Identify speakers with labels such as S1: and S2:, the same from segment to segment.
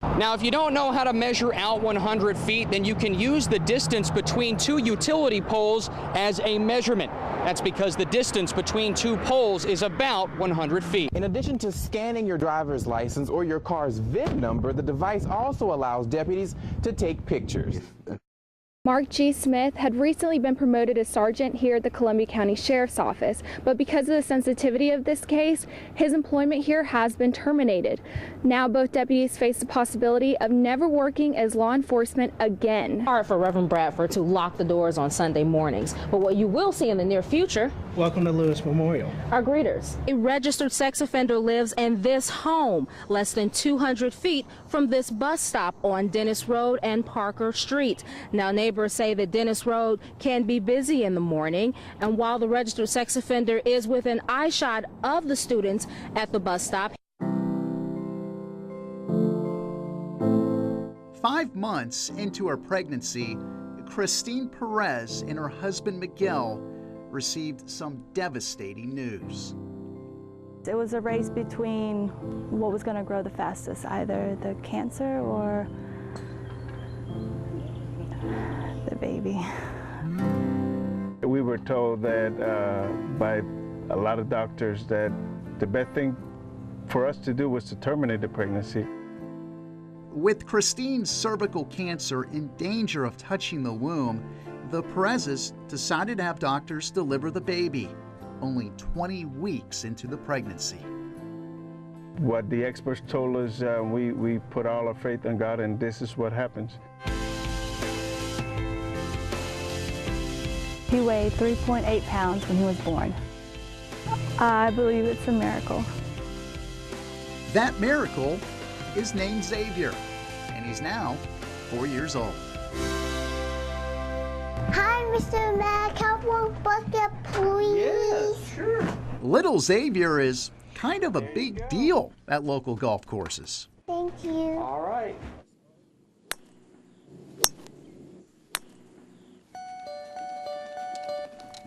S1: Now, if you don't know how to measure out 100 feet, then you can use the distance between two utility poles as a measurement. That's because the distance between two poles is about 100 feet.
S2: In addition to scanning your driver's license or your car's VIN number, the device also allows deputies to take pictures.
S3: Mark G. Smith had recently been promoted as sergeant here at the Columbia County Sheriff's Office, but because of the sensitivity of this case, his employment here has been terminated. Now both deputies face the possibility of never working as law enforcement again.
S4: Hard for Reverend Bradford to lock the doors on Sunday mornings, but what you will see in the near future.
S5: Welcome to Lewis Memorial.
S4: Our greeters. A registered sex offender lives in this home, less than 200 feet from this bus stop on Dennis Road and Parker Street. Now neighbors say that Dennis Road can be busy in the morning, and while the registered sex offender is within eyeshot of the students at the bus stop.
S6: 5 months into her pregnancy, Christine Perez and her husband Miguel received some devastating news.
S7: It was a race between what was going to grow the fastest, either the cancer or the baby.
S8: We were told that by a lot of doctors that the best thing for us to do was to terminate the pregnancy.
S6: With Christine's cervical cancer in danger of touching the womb, the Perezes decided to have doctors deliver the baby, only 20 weeks into the pregnancy.
S8: What the experts told us, we put all our faith in God, and this is what happens.
S7: He weighed 3.8 pounds when he was born. I believe it's a miracle.
S6: That miracle is named Xavier, and he's now 4 years old.
S9: Hi, Mr. Mac. Have one bucket, please?
S6: Yeah, sure. Little Xavier is kind of a big deal at local golf courses.
S9: Thank you.
S1: All right.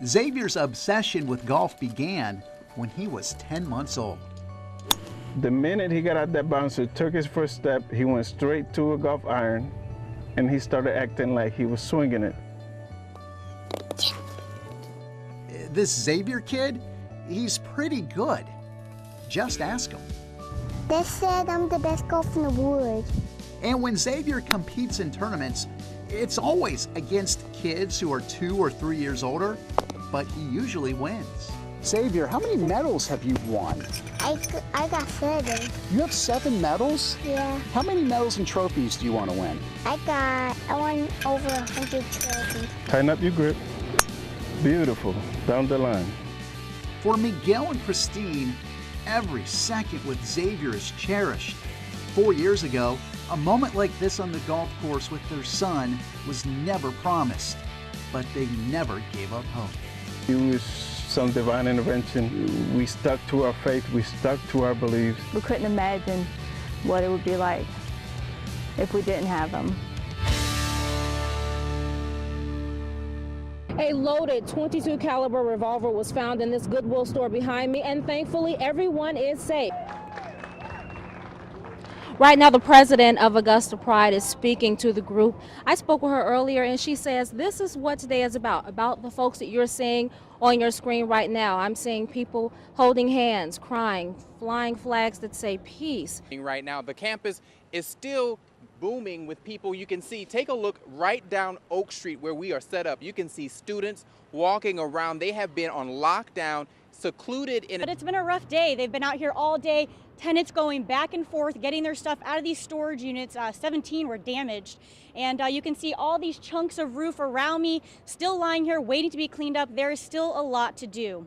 S6: Xavier's obsession with golf began when he was 10 months old.
S8: The minute he got out that bouncer, took his first step, he went straight to a golf iron, and he started acting like he was swinging it.
S6: This Xavier kid, he's pretty good. Just ask him.
S9: They said I'm the best golfer in the woods.
S6: And when Xavier competes in tournaments, it's always against kids who are 2 or 3 years older, but he usually wins.
S10: Xavier, how many medals have you won?
S9: I got 7.
S10: You have 7 medals?
S9: Yeah.
S10: How many medals and trophies do you want to win?
S9: I won over 100 trophies.
S8: Tighten up your grip. Beautiful. Down the line.
S6: For Miguel and Christine, every second with Xavier is cherished. 4 years ago, a moment like this on the golf course with their son was never promised, but they never gave up hope.
S8: It was some divine intervention. We stuck to our faith, we stuck to our beliefs.
S7: We couldn't imagine what it would be like if we didn't have him.
S4: A loaded .22 caliber revolver was found in this Goodwill store behind me, and thankfully everyone is safe. Right now, the president of Augusta Pride is speaking to the group. I spoke with her earlier, and she says this is what today is about the folks that you're seeing on your screen right now. I'm seeing people holding hands, crying, flying flags that say peace.
S11: Right now, the campus is still booming with people. You can see, take a look right down Oak Street where we are set up. You can see students walking around. They have been on lockdown, secluded in.
S12: But it's been a rough day. They've been out here all day. Tenants going back and forth, getting their stuff out of these storage units. 17 were damaged. And you can see all these chunks of roof around me still lying here waiting to be cleaned up. There is still a lot to do.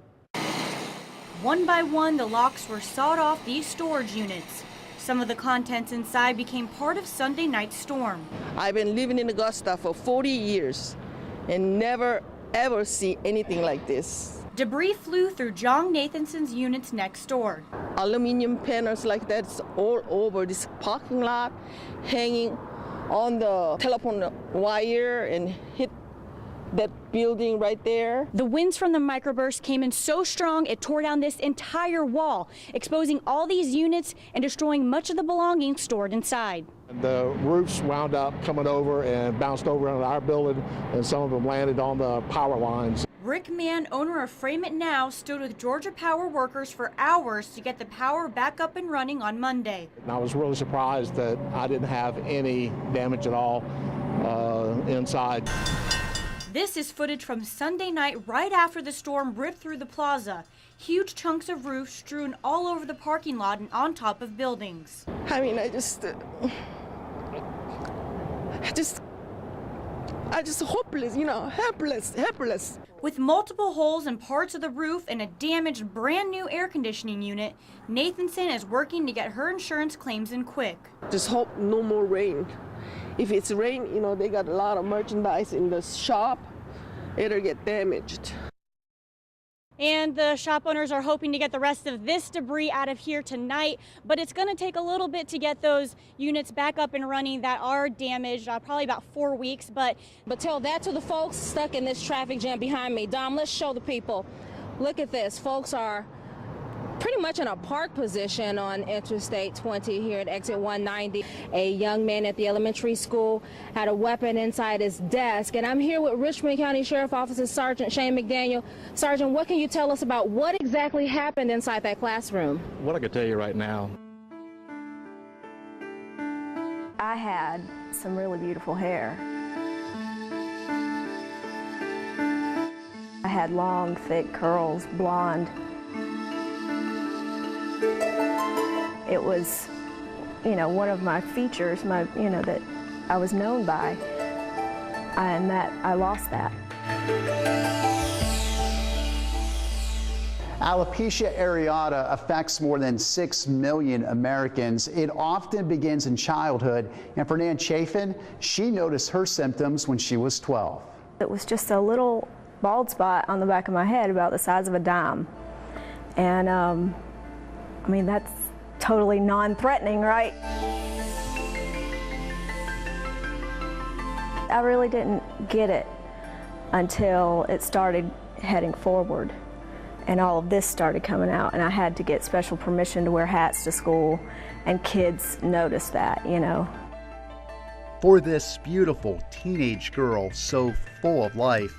S12: One by one, the locks were sawed off these storage units. Some of the contents inside became part of Sunday night's storm.
S13: I've been living in Augusta for 40 years and never ever see anything like this.
S12: Debris flew through John Nathanson's units next door.
S13: Aluminum panels like that's all over this parking lot, hanging on the telephone wire and hit that building right there.
S12: The winds from the microburst came in so strong it tore down this entire wall, exposing all these units and destroying much of the belongings stored inside.
S5: The roofs wound up coming over and bounced over on our building, and some of them landed on the power lines.
S12: Rick Mann, owner of Frame It Now, stood with Georgia Power workers for hours to get the power back up and running on Monday.
S5: And I was really surprised that I didn't have any damage at all inside.
S12: This is footage from Sunday night right after the storm ripped through the plaza. Huge chunks of roof strewn all over the parking lot and on top of buildings.
S13: I mean, I just hopeless, you know, helpless.
S12: With multiple holes in parts of the roof and a damaged brand new air conditioning unit, Nathanson is working to get her insurance claims in quick.
S13: Just hope no more rain. If it's rain, you know, they got a lot of merchandise in the shop, it'll get damaged.
S12: And the shop owners are hoping to get the rest of this debris out of here tonight, but it's going to take a little bit to get those units back up and running that are damaged, probably about 4 weeks. But
S4: tell that to the folks stuck in this traffic jam behind me. Dom, let's show the people. Look at this. Folks are pretty much in a park position on Interstate 20 here at exit 190. A young man at the elementary school had a weapon inside his desk, and I'm here with Richmond County Sheriff Officer Sergeant Shane McDaniel. Sergeant, what can you tell us about what exactly happened inside that classroom?
S14: What I could tell you right now,
S15: I had some really beautiful hair. I had long, thick curls, blonde. It was, you know, one of my features, that I was known by, and that I lost that.
S10: Alopecia areata affects more than 6 million Americans. It often begins in childhood, and for Nan Chafin, she noticed her symptoms when she was 12.
S15: It was just a little bald spot on the back of my head about the size of a dime. And I mean, that's totally non-threatening, right? I really didn't get it until it started heading forward and all of this started coming out, and I had to get special permission to wear hats to school, and kids noticed that, you know.
S6: For this beautiful teenage girl so full of life,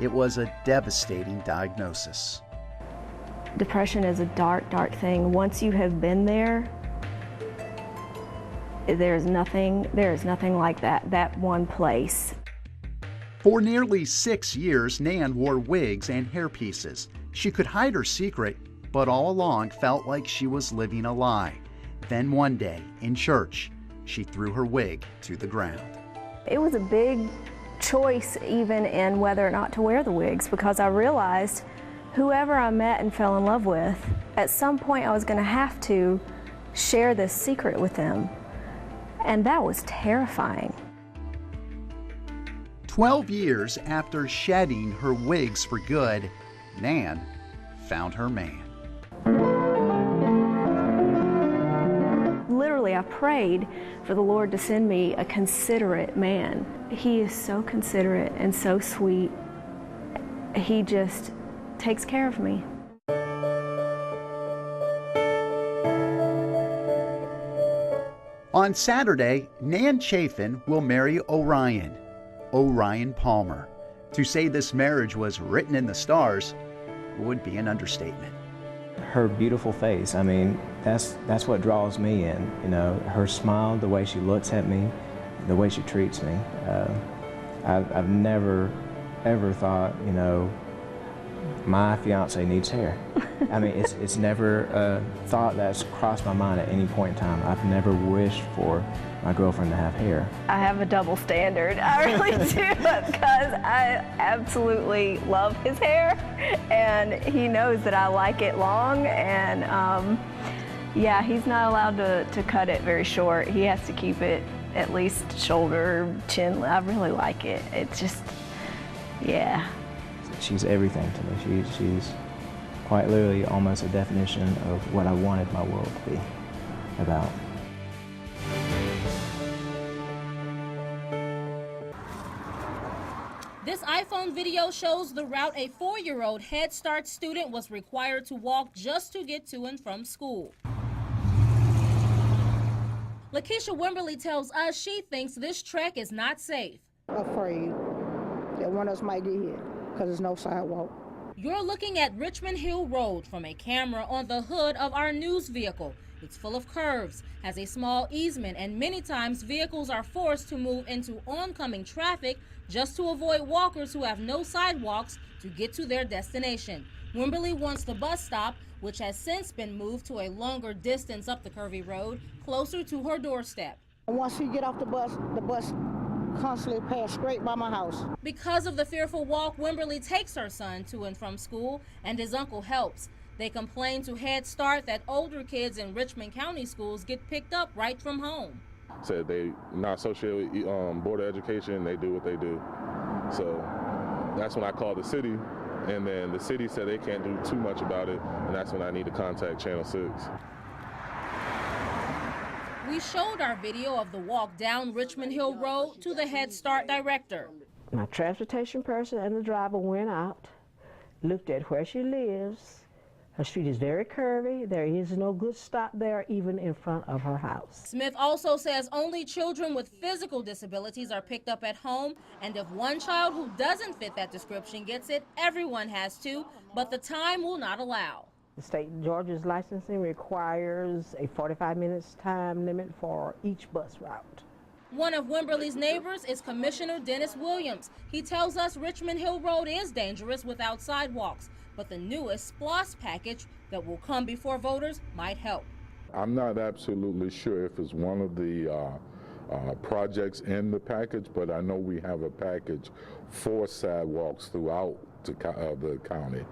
S6: it was a devastating diagnosis.
S15: Depression is a dark, dark thing. Once you have been there, there is nothing like that one place.
S6: For nearly 6 years, Nan wore wigs and hairpieces. She could hide her secret, but all along felt like she was living a lie. Then one day, in church, she threw her wig to the ground.
S15: It was a big choice even in whether or not to wear the wigs, because I realized whoever I met and fell in love with, at some point I was going to have to share this secret with them. And that was terrifying.
S6: 12 years after shedding her wigs for good, Nan found her man.
S15: Literally, I prayed for the Lord to send me a considerate man. He is so considerate and so sweet. He just takes care of me.
S6: On Saturday, Nan Chafin will marry Orion Palmer. To say this marriage was written in the stars would be an understatement.
S16: Her beautiful face, I mean, that's what draws me in. You know, her smile, the way she looks at me, the way she treats me. I've never, ever thought, you know, my fiance needs hair. I mean, it's never a thought that's crossed my mind at any point in time. I've never wished for my girlfriend to have hair.
S15: I have a double standard. I really do, because I absolutely love his hair, and he knows that I like it long, and yeah, he's not allowed to cut it very short. He has to keep it at least shoulder, chin. I really like it. It's just, yeah.
S16: She's everything to me. She's quite literally almost a definition of what I wanted my world to be about.
S4: This iPhone video shows the route a 4-year-old Head Start student was required to walk just to get to and from school. Lakeisha Wimberly tells us she thinks this trek is not safe.
S14: Afraid that one of us might get hit because there's no sidewalk.
S4: You're looking at Richmond Hill Road from a camera on the hood of our news vehicle. It's full of curves, has a small easement, and many times vehicles are forced to move into oncoming traffic just to avoid walkers who have no sidewalks to get to their destination. Wimberly wants the bus stop, which has since been moved to a longer distance up the curvy road, closer to her doorstep.
S14: And once you get off the bus constantly pass straight by my house.
S4: Because of the fearful walk, Wimberly takes her son to and from school, and his uncle helps. They complain to Head Start that older kids in Richmond County schools get picked up right from home.
S17: Said they not associated with Board of Education, they do what they do. So that's when I called the city, and then the city said they can't do too much about it, and that's when I need to contact Channel 6.
S4: We showed our video of the walk down Richmond Hill Road to the Head Start director.
S18: My transportation person and the driver went out, looked at where she lives. Her street is very curvy. There is no good stop there, even in front of her house.
S4: Smith also says only children with physical disabilities are picked up at home, and if one child who doesn't fit that description gets it, everyone has to, but the time will not allow.
S18: The state of Georgia's licensing requires a 45 minutes time limit for each bus route.
S4: One of Wimberly's neighbors is Commissioner Dennis Williams. He tells us Richmond Hill Road is dangerous without sidewalks, but the newest SPLOST package that will come before voters might help.
S19: I'm not absolutely sure if it's one of the projects in the package, but I know we have a package for sidewalks throughout the county.